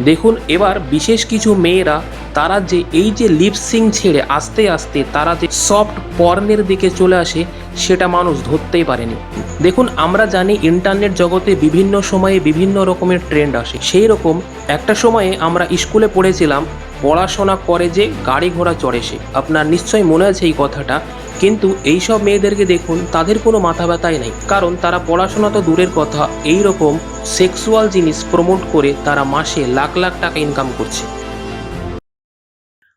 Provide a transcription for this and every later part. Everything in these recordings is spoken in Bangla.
দেখুন এবার বিশেষ কিছু মেয়েরা তারা যে এই যে লিপসিং ছেড়ে আস্তে আস্তে তারা যে সফট পর্নের দিকে চলে আসে সেটা মানুষ ধরতেই পারেনি। দেখুন আমরা জানি ইন্টারনেট জগতে বিভিন্ন সময়ে বিভিন্ন রকমের ট্রেন্ড আসে। সেই রকম একটা সময়ে আমরা স্কুলে পড়েছিলাম পড়াশোনা করে যে গাড়ি ঘোড়া চড়ে সে। আপনার নিশ্চয়ই মনে আছে এই কথাটা। কিন্তু এইসব মেয়েদেরকে দেখুন তাদের কোনো মাথা ব্যথাই নেই, কারণ তারা পড়াশোনা তো দূরের কথা, এই রকম সেক্সুয়াল জিনিস প্রমোট করে তারা মাসে লাখ লাখ টাকা ইনকাম করছে।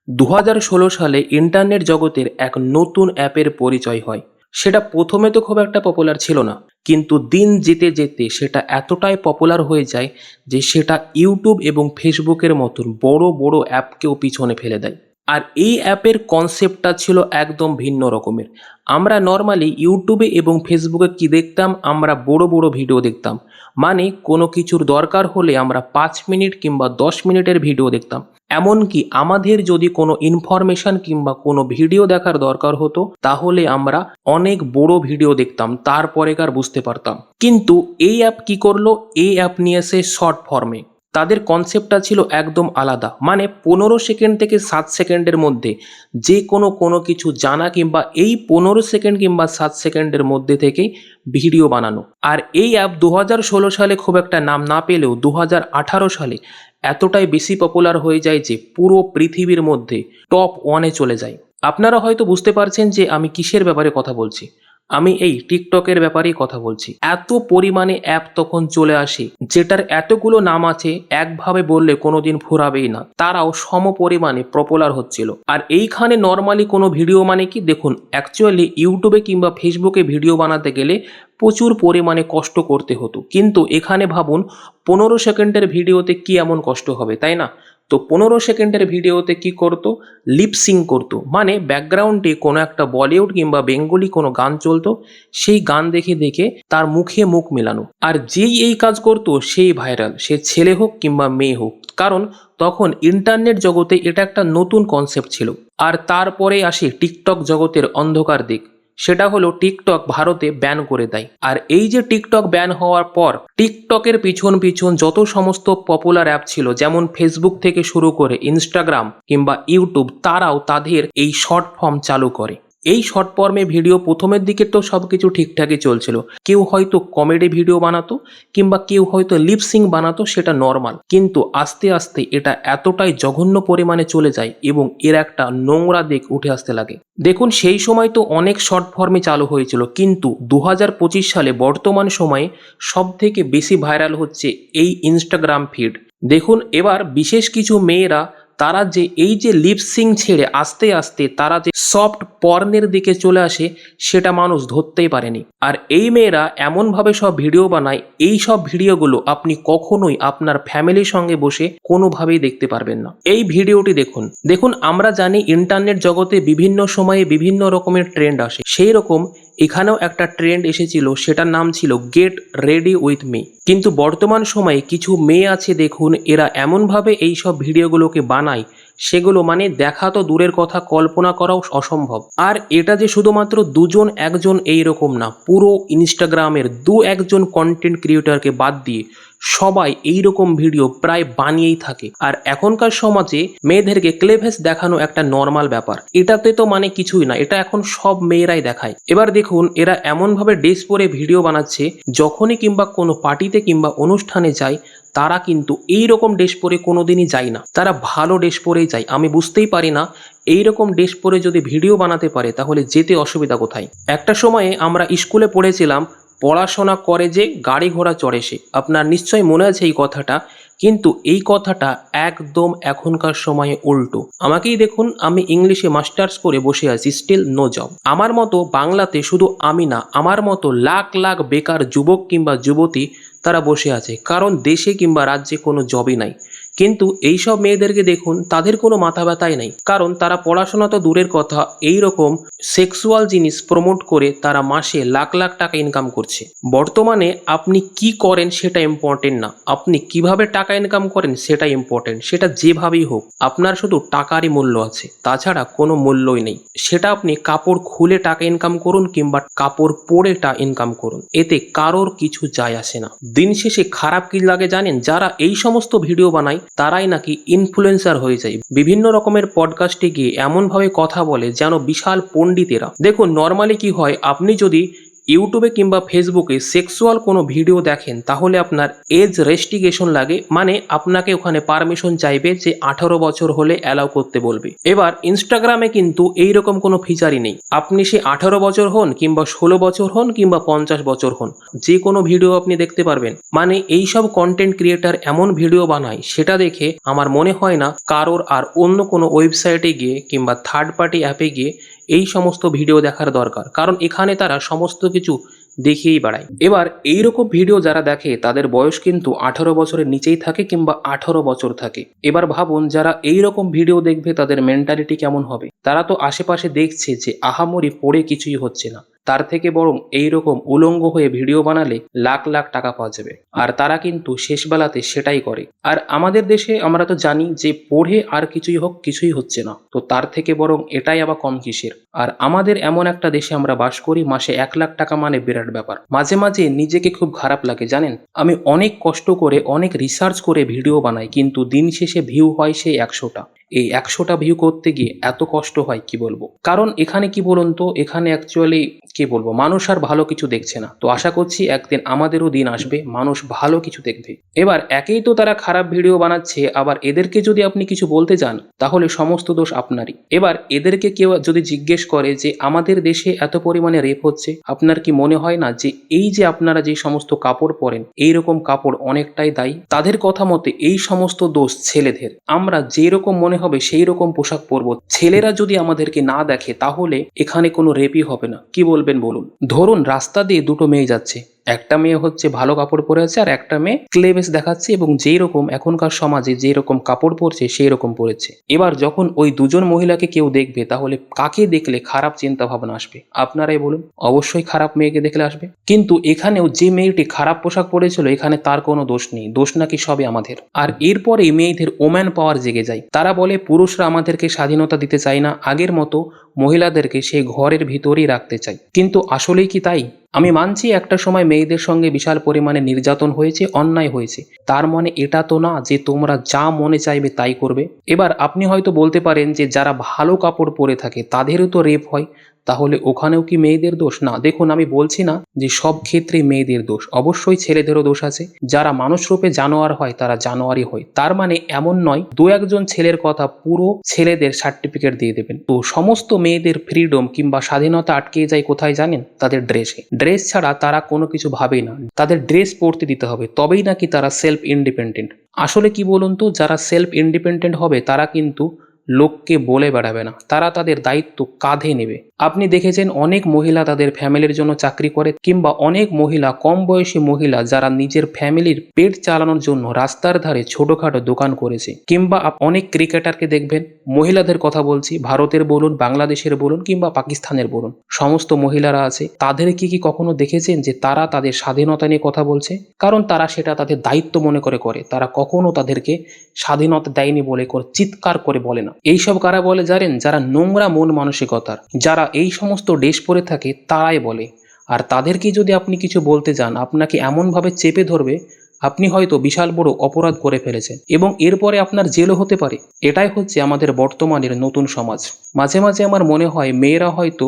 2016 সালে ইন্টারনেট জগতের এক নতুন অ্যাপের পরিচয় হয়। সেটা প্রথমে তো খুব একটা পপুলার ছিল না, কিন্তু দিন যেতে যেতে সেটা এতটাই পপুলার হয়ে যায় যে সেটা ইউটিউব এবং ফেসবুকের মতন বড় বড় অ্যাপকেও পিছনে ফেলে দেয়। আর এই অ্যাপের কনসেপ্টটা ছিল একদম ভিন্ন রকমের। আমরা নর্মালি ইউটিউবে এবং ফেসবুকে কি দেখতাম, আমরা বড় বড় ভিডিও দেখতাম। মানে কোনো কিছুর দরকার হলে আমরা 5 মিনিট কিংবা 10 মিনিটের ভিডিও দেখতাম। এমনকি আমাদের যদি কোনো ইনফরমেশন কিংবা কোনো ভিডিও দেখার দরকার হতো তাহলে আমরা অনেক বড় ভিডিও দেখতাম, তারপরেকার বুঝতে পারতাম। কিন্তু এই অ্যাপ কি করলো, এই অ্যাপ নিয়ে এসে শর্ট ফর্মে। তাদের কনসেপ্টটা ছিল একদম আলাদা। মানে 15 সেকেন্ড থেকে 7 সেকেন্ডের মধ্যে যে কোনো কিছু জানা কিংবা এই 15 সেকেন্ড কিংবা 7 সেকেন্ডের মধ্যে থেকেই ভিডিও বানানো। আর এই অ্যাপ 2016 সালে খুব একটা নাম না পেলেও 2018 সালে এতটাই বেশি পপুলার হয়ে যায় যে পুরো পৃথিবীর মধ্যে টপ 1-এ চলে যায়। আপনারা হয়তো বুঝতে পারছেন যে আমি কিসের ব্যাপারে কথা বলছি। আমি এই টিকটকের ব্যাপারেই কথা বলছি। এত পরিমাণে অ্যাপ তখন চলে আসে যেটার এতগুলো নাম আছে, একভাবে বললে কোনোদিন ফুরাবেই না। তারাও সম পরিমাণে পপুলার হচ্ছিল। আর এইখানে নর্মালি কোনো ভিডিও মানে কি, দেখুন অ্যাকচুয়ালি ইউটিউবে কিংবা ফেসবুকে ভিডিও বানাতে গেলে প্রচুর পরিমাণে কষ্ট করতে হতো, কিন্তু এখানে ভাবুন 15 সেকেন্ডের ভিডিওতে কি এমন কষ্ট হবে, তাই না? তো 15 সেকেন্ডের ভিডিওতে কি করতো, লিপসিং করতো। মানে ব্যাকগ্রাউন্ডে কোনো একটা বলিউড কিংবা বেঙ্গলি কোনো গান চলতো, সেই গান দেখে দেখে তার মুখে মুখ মেলানো। আর যেই এই কাজ করতো সেই ভাইরাল, সে ছেলে হোক কিংবা মেয়ে হোক। কারণ তখন ইন্টারনেট জগতে এটা একটা নতুন কনসেপ্ট ছিল। আর তারপরে আসে টিকটক জগতের অন্ধকার দিক। সেটা হলো টিকটক ভারতে ব্যান করে দেয়। আর এই যে টিকটক ব্যান হওয়ার পর টিকটকের পিছন পিছন যত সমস্ত পপুলার অ্যাপ ছিল, যেমন ফেসবুক থেকে শুরু করে ইনস্টাগ্রাম কিংবা ইউটিউব, তারাও তাদের এই শর্ট ফর্ম চালু করে। এই শর্ট ফর্মে ভিডিও প্রথমের দিকে তো সবকিছু ঠিকঠাকই চলছিল। কেউ হয়তো কমেডি ভিডিও বানাতো কিংবা কেউ হয়তো লিপসিং বানাতো, সেটা নর্মাল। কিন্তু আস্তে আস্তে এটা এতটাই জঘন্য পরিমাণে চলে যায় এবং এর একটা নোংরা দিক উঠে আসতে লাগে। দেখুন সেই সময় তো অনেক শর্ট ফর্মে চালু হয়েছিল, কিন্তু 2025 সালে বর্তমান সময়ে সব থেকে বেশি ভাইরাল হচ্ছে এই ইনস্টাগ্রাম ফিড। দেখুন এবার বিশেষ কিছু মেয়েরা তারা যে এই যে লিপসিং ছেড়ে আস্তে আস্তে তারা যে সফট পর্নের দিকে চলে আসে সেটা মানুষ ধরতেই পারেনি। আর এই মেয়েরা এমনভাবে সব ভিডিও বানায়, এই সব ভিডিওগুলো আপনি কখনোই আপনার ফ্যামিলির সঙ্গে বসে কোনোভাবেই দেখতে পারবেন না। এই ভিডিওটি দেখুন। দেখুন আমরা জানি ইন্টারনেট জগতে বিভিন্ন সময়ে বিভিন্ন রকমের ট্রেন্ড আসে। সেই রকম এখানেও একটা ট্রেন্ড এসেছিল, সেটার নাম ছিল গেট রেডি উইথ মি। কিন্তু বর্তমান সময়ে কিছু মেয়ে আছে, দেখুন এরা এমনভাবে এই সব ভিডিওগুলোকে বানায়, সেগুলো মানে দেখা তো দূরের কথা, কল্পনা করাও অসম্ভব। আর এটা যে শুধুমাত্র দুজন একজন এই রকম না, পুরো ইনস্টাগ্রামের 2-1 কন্টেন্ট ক্রিয়েটরকে বাদ দিয়ে সবাই এই রকম ভিডিও প্রায় বানিয়েই থাকে। আর এখনকার সমাজে মেয়েদেরকে ক্লেভেস দেখানো একটা নর্মাল ব্যাপার। এটাতে তো মানে কিছুই না, এটা এখন সব মেয়েরাই দেখায়। এবার দেখুন এরা এমনভাবে ড্রেস পরে ভিডিও বানাচ্ছে, যখনই কিংবা কোনো পার্টিতে কিংবা অনুষ্ঠানে যায় তারা কিন্তু এই রকম ড্রেস পরে কোনোদিনই যায় না, তারা ভালো ড্রেস পরেই যায়। আমি বুঝতেই পারি না এই রকম ড্রেস পরে যদি ভিডিও বানাতে পারে তাহলে যেতে অসুবিধা কোথায়। একটা সময়ে আমরা স্কুলে পড়েছিলাম পড়াশোনা করে যে গাড়ি ঘোড়া চড়ে সে। আপনার নিশ্চয়ই মনে আছে এই কথাটা। কিন্তু এই কথাটা একদম এখনকার সময়ে উল্টো। আমাকেই দেখুন, আমি ইংলিশে মাস্টার্স করে বসে আছি, স্টিল নো জব। আমার মতো বাংলাতে শুধু আমি না, আমার মতো লাখ লাখ বেকার যুবক কিংবা যুবতী তারা বসে আছে, কারণ দেশে কিংবা রাজ্যে কোনো জবই নাই। কিন্তু এইসব মেয়েদেরকে দেখুন, তাদের কোনো মাথা ব্যথাই নেই, কারণ তারা পড়াশোনা তো দূরের কথা, এই রকম সেক্সুয়াল জিনিস প্রমোট করে তারা মাসে লাখ লাখ টাকা ইনকাম করছে। বর্তমানে আপনি কি করেন সেটা ইম্পর্টেন্ট না, আপনি কিভাবে টাকা ইনকাম করেন সেটা ইম্পর্টেন্ট। সেটা যেভাবেই হোক, আপনার শুধু টাকারই মূল্য আছে, তাছাড়া কোনো মূল্যই নেই। সেটা আপনি কাপড় খুলে টাকা ইনকাম করুন কিংবা কাপড় পরে টাকা ইনকাম করুন, এতে কারোর কিছু যায় আসে না। দিন শেষে খারাপ কি লাগে জানেন, যারা এই সমস্ত ভিডিও বানায় তারাই নাকি ইনফ্লুয়েন্সার হয়ে যায়, বিভিন্ন রকমের পডকাস্টে গিয়ে এমনভাবে কথা বলে যেন বিশাল পণ্ডিতেরা। দেখুন নর্মালি কি হয়, আপনি যদি ইউটিউবে কিংবা ফেসবুকে সেক্সুয়াল কোনো ভিডিও দেখেন তাহলে আপনার এজ রেস্ট্রিকেশন লাগে, মানে আপনাকে ওখানে পারমিশন চাইবে যে 18 বছর হলে অ্যালাউ করতে বলবে। এবার ইনস্টাগ্রামে কিন্তু এইরকম কোনো ফিচারই নেই, আপনি সে 18 বছর হন কিংবা 16 বছর হন কিংবা 50 বছর হন, যে কোনো ভিডিও আপনি দেখতে পারবেন। মানে এইসব কন্টেন্ট ক্রিয়েটার এমন ভিডিও বানায়, সেটা দেখে আমার মনে হয় না কারোর আর অন্য কোনো ওয়েবসাইটে গিয়ে কিংবা থার্ড পার্টি অ্যাপে গিয়ে এই সমস্ত ভিডিও দেখার দরকার, কারণ এখানে তারা সমস্ত কিছু দেখিয়েই বাড়ায়। এবার এইরকম ভিডিও যারা দেখে তাদের বয়স কিন্তু 18 বছরের নিচেই থাকে কিংবা 18 বছর থাকে। এবার ভাবুন যারা এইরকম ভিডিও দেখবে তাদের মেন্টালিটি কেমন হবে। তারা তো আশেপাশে দেখছে যে আহামরি পড়ে কিছুই হচ্ছে না, তার থেকে বরং এইরকম উলঙ্গ হয়ে ভিডিও বানালে লাখ লাখ টাকা পাওয়া যাবে, আর তারা কিন্তু শেষবেলাতে সেটাই করে। আর আমাদের দেশে আমরা তো জানি যে পড়ে আর কিছুই হোক কিছুই হচ্ছে না, তো তার থেকে বরং এটাই আবার কম কিসের। আর আমাদের এমন একটা দেশে আমরা বাস করি, মাসে 1 লাখ টাকা মানে বিরাট ব্যাপার। মাঝে মাঝে নিজেকে খুব খারাপ লাগে জানেন, আমি অনেক কষ্ট করে অনেক রিসার্চ করে ভিডিও বানাই, কিন্তু দিন শেষে ভিউ হয় সেই 100টা। এই 100টা ভিউ করতে গিয়ে এত কষ্ট হয় কি বলবো। কারণ এখানে কি বলুন তো, এখানে অ্যাকচুয়ালি কি বলবো, মানুষ আর ভালো কিছু দেখছে না। তো আশা করছি একদিন আমাদেরও দিন আসবে মানুষ ভালো কিছু দেখবে। এবার একেই তো তারা খারাপ ভিডিও বানাচ্ছে, আবার এদেরকে যদি আপনি কিছু বলতে যান তাহলে সমস্ত দোষ আপনারই। এবার এদেরকে কেউ যদি জিজ্ঞেস করে যে আমাদের দেশে এত পরিমাণে রেপ হচ্ছে, আপনার কি মনে হয় না যে এই যে আপনারা যে সমস্ত কাপড় পরেন এইরকম কাপড় অনেকটাই দায়ী? তাদের কথা মতে এই সমস্ত দোষ ছেলেদের। আমরা যেরকম মনে হবে সেই রকম পোশাক পরবো, ছেলেরা যদি আমাদেরকে না দেখে তাহলে এখানে কোনো রেপই হবে না। কি বলবেন বলুন? ধরুন রাস্তা দিয়ে দুটো মেয়ে যাচ্ছে, একটা মেয়ে হচ্ছে ভালো কাপড় পরে আছে আর একটা মেয়ে ক্লেবেস দেখাচ্ছে, এবং যেই রকম এখনকার সমাজে যেই রকম কাপড় পরছে সেই রকম পরেছে। এবার যখন ওই দুজন মহিলাকে কেউ দেখবে তাহলে কাকে দেখলে খারাপ চিন্তা ভাবনা আসবে আপনারাই বলুন? অবশ্যই খারাপ মেয়েকে দেখলে আসবে। কিন্তু এখানেও যে মেয়েটি খারাপ পোশাক পরেছিল এখানে তার কোনো দোষ নেই, দোষ নাকি সবে আমাদের। আর এরপরে মেয়েদের ওম্যান পাওয়ার জেগে যায়, তারা বলে পুরুষরা আমাদেরকে স্বাধীনতা দিতে চায় না, আগের মতো মহিলাদেরকে সেই ঘরের ভিতরেই রাখতে চায়। কিন্তু আসলেই কি তাই? আমি মানছি একটা সময় মেয়েদের সঙ্গে বিশাল পরিমাণে নির্যাতন হয়েছে, অন্যায় হয়েছে, তার মানে এটা তো না যে তোমরা যা মনে চাইবে তাই করবে। এবার আপনি হয়তো বলতে পারেন যে যারা ভালো কাপড় পরে থাকে তাদেরও তো রেপ হয়, তাহলে ওখানেও কি মেয়েদের দোষ? না, দেখুন আমি বলছি না যে সব ক্ষেত্রে মেয়েদের দোষ, অবশ্যই ছেলেদেরও দোষ আছে। যারা মানুষ রূপে জানোয়ার হয় তারা জানোয়ারই হয়, তার মানে এমন নয় 2-1 ছেলের কথা পুরো ছেলেদের সার্টিফিকেট দিয়ে দেবেন। তো সমস্ত মেয়েদের ফ্রিডম কিংবা স্বাধীনতা আটকে যায় কোথায় জানেন? তাদের ড্রেসে। ড্রেস ছাড়া তারা কোনো কিছু ভাবেই না, তাদের ড্রেস পরতে দিতে হবে, তবেই নাকি তারা সেলফ ইন্ডিপেন্ডেন্ট। আসলে কি বলুন তো, যারা সেলফ ইন্ডিপেন্ডেন্ট হবে তারা কিন্তু লোককে বলে বেড়াবে না, তারা তাদের দায়িত্ব কাঁধে নেবে। আপনি দেখেছেন অনেক মহিলা তাদের ফ্যামিলির জন্য চাকরি করে, কিংবা অনেক মহিলা, কম বয়সী মহিলা যারা নিজের ফ্যামিলির পেট চালানোর জন্য রাস্তার ধারে ছোটখাটো দোকান করেছে, কিংবা অনেক ক্রিকেটারকে দেখবেন, মহিলাদের কথা বলছি, ভারতের বলুন, বাংলাদেশের বলুন কিংবা পাকিস্তানের বলুন, সমস্ত মহিলারা আছে, তাদের কি কখনো দেখেছেন যে তারা তাদের স্বাধীনতা নিয়ে কথা বলছে? কারণ তারা সেটা তাদের দায়িত্ব মনে করে, তারা কখনো তাদেরকে স্বাধীনতা দেয়নি বলে চিৎকার করে বলে না। এইসব কারা বলে জানেন? যারা নোংরা মন মানসিকতার, যারা এই সমস্ত ড্রেস পরে থাকে তারাই বলে। আর তাদেরকে যদি আপনি কিছু বলতে যান আপনাকে এমনভাবে চেপে ধরবে আপনি হয়তো বিশাল বড় অপরাধ করে ফেলেছেন, এবং এরপরে আপনার জেলও হতে পারে। এটাই হচ্ছে আমাদের বর্তমানের নতুন সমাজ। মাঝে মাঝে আমার মনে হয় মেয়েরা হয়তো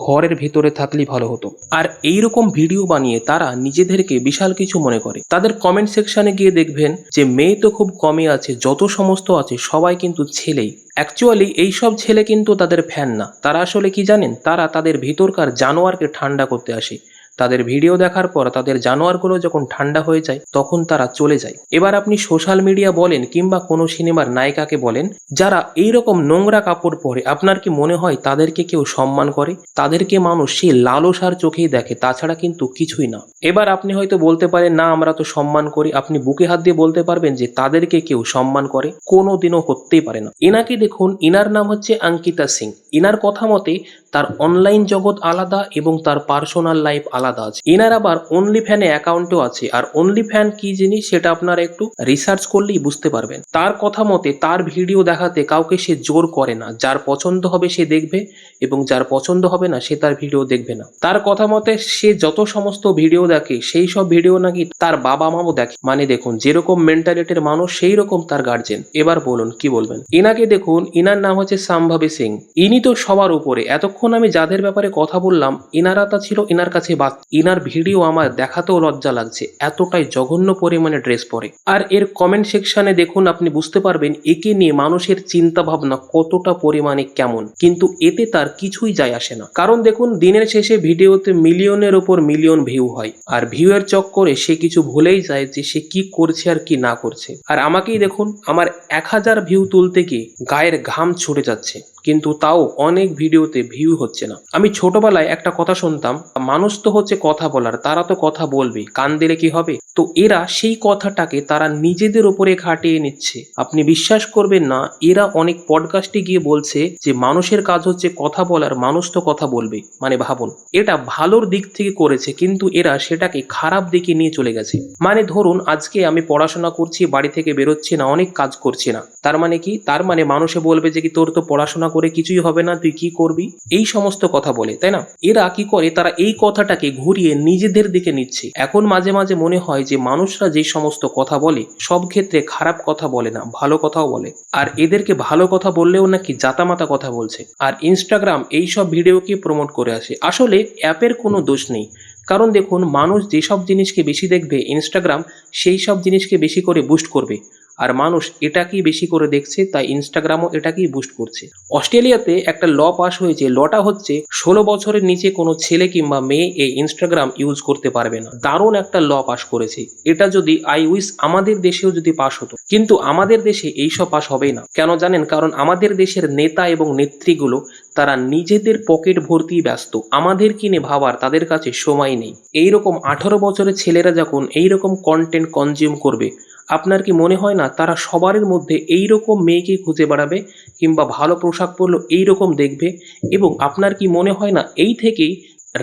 ঘরের ভিতরে থাকলেই ভালো হতো। আর এইরকম ভিডিও বানিয়ে তারা নিজেদেরকে বিশাল কিছু মনে করে। তাদের কমেন্ট সেকশনে গিয়ে দেখবেন যে মেয়ে তো খুব কমই আছে, যত সমস্ত আছে সবাই কিন্তু ছেলেই। অ্যাকচুয়ালি এইসব ছেলে কিন্তু তাদের ফ্যান না, তারা আসলে কি জানেন, তারা তাদের ভিতরকার জানোয়ারকে ঠান্ডা করতে আসে। তাদের ভিডিও দেখার পর তাদের জানোয়ারগুলো যখন ঠান্ডা হয়ে যায় তখন তারা চলে যায়। এবার আপনি সোশ্যাল মিডিয়া বলেন কিংবা কোনো সিনেমার নায়িকাকে বলেন, যারা এইরকম নোংরা কাপড় পরে, আপনার কি মনে হয় তাদেরকে কেউ সম্মান করে? তাদেরকে মানুষ সেই লালসার চোখেই দেখে, তাছাড়া কিন্তু কিছুই না। এবার আপনি হয়তো বলতে পারেন না আমরা তো সম্মান করি, আপনি বুকে হাত দিয়ে বলতে পারবেন যে তাদেরকে কেউ সম্মান করে? কোনোদিনও হতেই পারে না। এনাকে দেখুন, ইনার নাম হচ্ছে অঙ্কিতা সিং। ইনার কথা মতে তার অনলাইন জগৎ আলাদা এবং তার পার্সোনাল লাইফ আলাদা আছে। এনার আবার অনলি ফ্যানে অ্যাকাউন্টও আছে, আর অনলি ফ্যান কি জিনিস সেটা আপনারা একটু রিসার্চ করলেই বুঝতে পারবেন। তার কথা মতে তার ভিডিও দেখাতে কাউকে সে জোর করে না, যার পছন্দ হবে সে দেখবে এবং যার পছন্দ হবে না সে তার ভিডিও দেখবে না। তার কথা মতে সে যত সমস্ত ভিডিও দেখে সেই সব ভিডিও নাকি তার বাবা মাও দেখে। মানে দেখুন, যেরকম মেন্টালিটির মানুষ সেই রকম তার গার্জেন। এবার বলুন কি বলবেন। এনাকে দেখুন, ইনার নাম হচ্ছে সাম্ভাবী সিং। ইনি তো সবার উপরে। এতক্ষণ আমি যাদের ব্যাপারে কথা বললাম ইনারা তা ছিল ইনার কাছে ইনার ভিডিও আমার দেখাতেও লজ্জা লাগছে, এতটাই জঘন্য পরিমাণে ড্রেস পরে। আর এর কমেন্ট সেকশনে দেখুন, আপনি বুঝতে পারবেন একে নিয়ে মানুষের চিন্তা ভাবনা কতটা পরিমাণে কেমন। কিন্তু এতে তার কিছুই যায় আসে না, কারণ দেখুন দিনের শেষে ভিডিওতে মিলিয়নের উপর মিলিয়ন ভিউ হয়, আর ভিউ এর চক্করে সে কিছু ভুলেই যায় যে সে কি করছে আর কি না করছে। আর আমাকেই দেখুন, আমার 1000 ভিউ তুলতে গিয়ে গায়ের ঘাম ছুটে যাচ্ছে, কিন্তু তাও অনেক ভিডিওতে ভিউ হচ্ছে না। আমি ছোটবেলায় একটা কথা শুনতাম, মানুষ তো হচ্ছে কথা বলার, তারা তো কথা বলবে, কান দিলে কি হবে। তো এরা সেই কথাটাকে তারা নিজেদের উপরে খাটিয়ে নিচ্ছে। আপনি বিশ্বাস করবেন না, এরা অনেক পডকাস্টে গিয়ে বলছে যে মানুষের কাজ হচ্ছে কথা বলার, মানুষ তো কথা বলবে। মানে ভাবুন, এটা ভালোর দিক থেকে করেছে, কিন্তু এরা সেটাকে খারাপ দিকে নিয়ে চলে গেছে। মানে ধরুন আজকে আমি পড়াশোনা করছি, বাড়ি থেকে বেরোচ্ছি না, অনেক কাজ করছি না, তার মানে কি? তার মানে মানুষে বলবে যে কি তোর তো পড়াশোনা করে কিছুই হবে না, তুই কি করবি, এই সমস্ত কথা বলে, তাই না? এরা কি করে, তারা এই কথাটাকে ঘুরিয়ে নিজেদের দিকে নিচ্ছে। এখন মাঝে মাঝে মনে হয় যে মানুষরা যে সমস্ত কথা বলে সব ক্ষেত্রে খারাপ কথা বলে না, ভালো কথাও বলে। আর এদেরকে ভালো কথা বললেও নাকি জাতামাতা কথা বলছে। আর ইনস্টাগ্রাম এইসব ভিডিওকে প্রমোট করে আসে। আসলে অ্যাপের কোনো দোষ নেই, কারণ দেখুন মানুষ যেসব জিনিসকে বেশি দেখবে ইনস্টাগ্রাম সেই সব জিনিসকে বেশি করে বুস্ট করবে, আর মানুষ এটাকেই বেশি করে দেখছে তাই ইনস্টাগ্রামও এটাকেই বুস্ট করছে। অস্ট্রেলিয়াতে একটা ল পাস হয়েছে, লটা হচ্ছে 16 বছরের নিচে কোনো ছেলে কিংবা মেয়ে এই ইনস্টাগ্রাম ইউজ করতে পারবে না। দারুণ একটা ল পাস করেছে। এটা যদি আই উইশ আমাদের দেশেও যদি পাস হতো, কিন্তু আমাদের দেশে এইসব পাস হবেই না। কেন জানেন? কারণ আমাদের দেশের নেতা এবং নেত্রীগুলো তারা নিজেদের পকেট ভর্তি ব্যস্ত, আমাদের কিনে ভাবার তাদের কাছে সময় নেই। এইরকম 18 বছরের ছেলেরা যখন এইরকম কন্টেন্ট কনজিউম করবে, আপনার কি মনে হয় না তারা সবারই মধ্যে এইরকম মেয়েকে খুঁজে বেড়াবে, কিংবা ভালো পোশাক পরলেও এইরকম দেখবে? এবং আপনার কি মনে হয় না এই থেকেই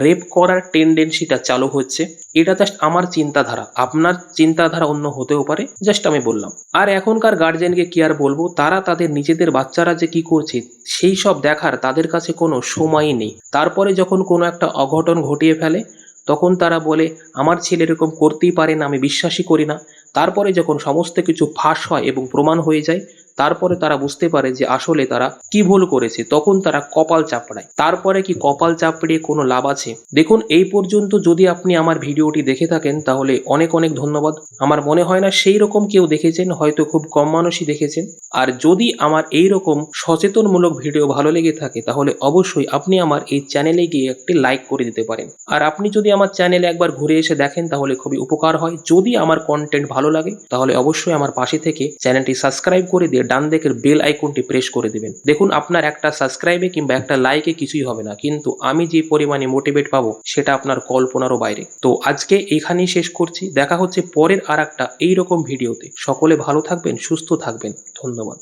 রেপ করার টেন্ডেন্সিটা চালু হচ্ছে? এটা জাস্ট আমার চিন্তাধারা, আপনার চিন্তাধারা অন্য হতেও পারে, জাস্ট আমি বললাম। আর এখনকার গার্জেনকে কি আর বলবো, তারা তাদের নিজেদের বাচ্চারা যে কি করছে সেই সব দেখার তাদের কাছে কোনো সময়ই নেই। তারপরে যখন কোনো একটা অঘটন ঘটিয়ে ফেলে তখন তারা বলে আমার ছেলে এরকম করতেই পারে না, আমি বিশ্বাসই করি না। তারপরে যখন সমস্ত কিছু ফাঁস হয় এবং প্রমাণ হয়ে যায়, তারপরে তারা বুঝতে পারে যে আসলে তারা কি ভুল করেছে, তখন তারা কপাল চাপড়ায়। তারপরে কি কপাল চাপড়িয়ে কোনো লাভ আছে? দেখুন, এই পর্যন্ত যদি আপনি আমার ভিডিওটি দেখে থাকেন তাহলে অনেক অনেক ধন্যবাদ। আমার মনে হয় না সেই রকম কেউ দেখেছেন, হয়তো খুব কম মানুষই দেখেছেন। আর যদি আমার এই রকম সচেতনমূলক ভিডিও ভালো লেগে থাকে তাহলে অবশ্যই আপনি আমার এই চ্যানেলে গিয়ে একটি লাইক করে দিতে পারেন। আর আপনি যদি আমার চ্যানেলে একবার ঘুরে এসে দেখেন তাহলে খুবই উপকার হয়। যদি আমার কন্টেন্ট ভালো লাগে তাহলে অবশ্যই আমার পাশে থেকে চ্যানেলটি সাবস্ক্রাইব করে দিয়ে ডান দিকের বেল আইকনটি প্রেস করে দিবেন। দেখুন, আপনার একটা সাবস্ক্রাইবে কিংবা একটা লাইকে কিছুই হবে না, কিন্তু আমি যে পরিমাণে মোটিভেট পাবো সেটা আপনার কল্পনারও বাইরে। তো আজকে এখানেই শেষ করছি, দেখা হচ্ছে পরের আর একটা এইরকম ভিডিওতে। সকলে ভালো থাকবেন, সুস্থ থাকবেন, ধন্যবাদ।